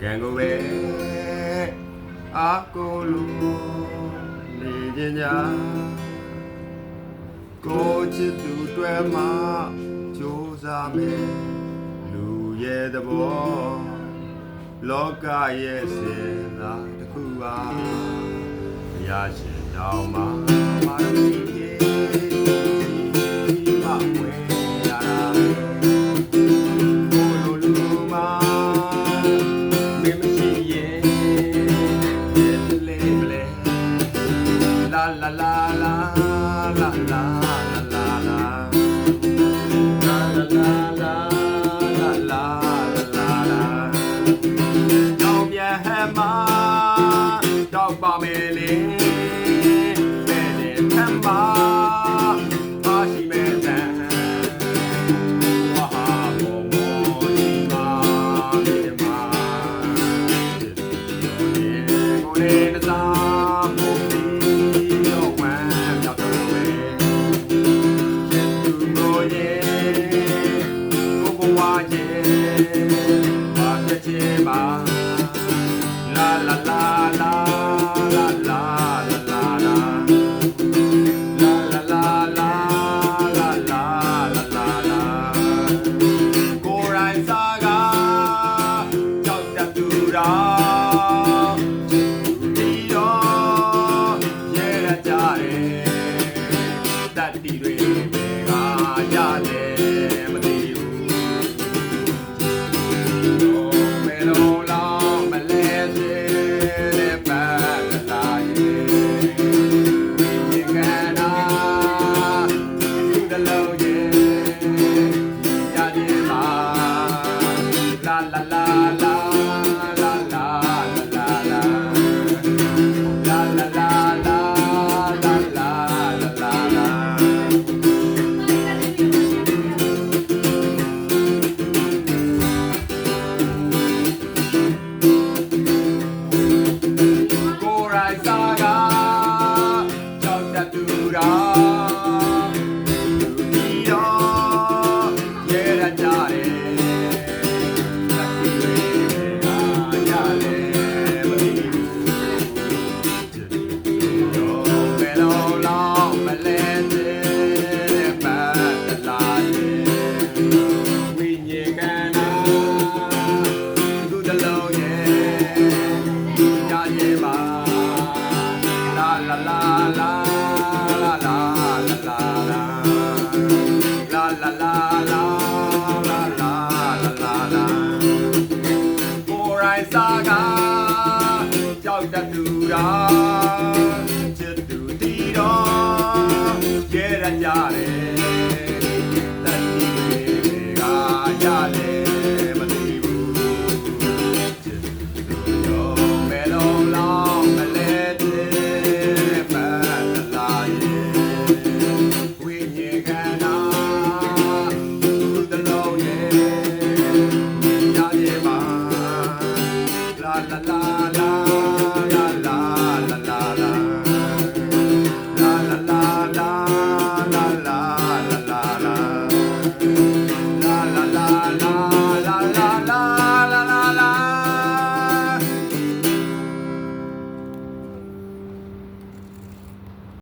Gangowe akolu lijinya ko chitu twe ma josa me lu ye de bo loka ye sin la taku a ya shin naw ma ma ri ye ma we ya ra la la la la la la la la la la la la la la la Don't be a hammer, don't bomb me, baby, hammer, washi me down. La la la la la la la la la la la la la la la laကိုယ်တိုင်စားကကြောက်တတ်သူတော်ဒီတော့ရဲရကြတယ်တတ်တီတွေပဲကရတယ်မသိဘူးမေလုံးလောမလဲစေတဲ့ပတ်လာရဲ့ဒီကနာဒီတလုံးရဲ့ရတဲ့မှာလာလာလာလာလာလာလာလာလာလာလာလာလာလာလာလာကိုယ်ရိုက်စားကကြောက်တတ်သူတော်ဒီတော့ရဲရကြတယ်လက်တီတွေကရတယ်မသိဘူးတော့ဘယ်လိုလောက်မလဲတဲ့ပတ်လာရဲ့ဝိညာဉ်ကနာသူတလုံးရဲ့ရရဲ့ပါla la la la la la la la la la la la la la la la la ကိုယ်ရိုင်းစားကကြောက်တတ်သူတော်ချစ်သူတီတော်ရဲရကြတယ်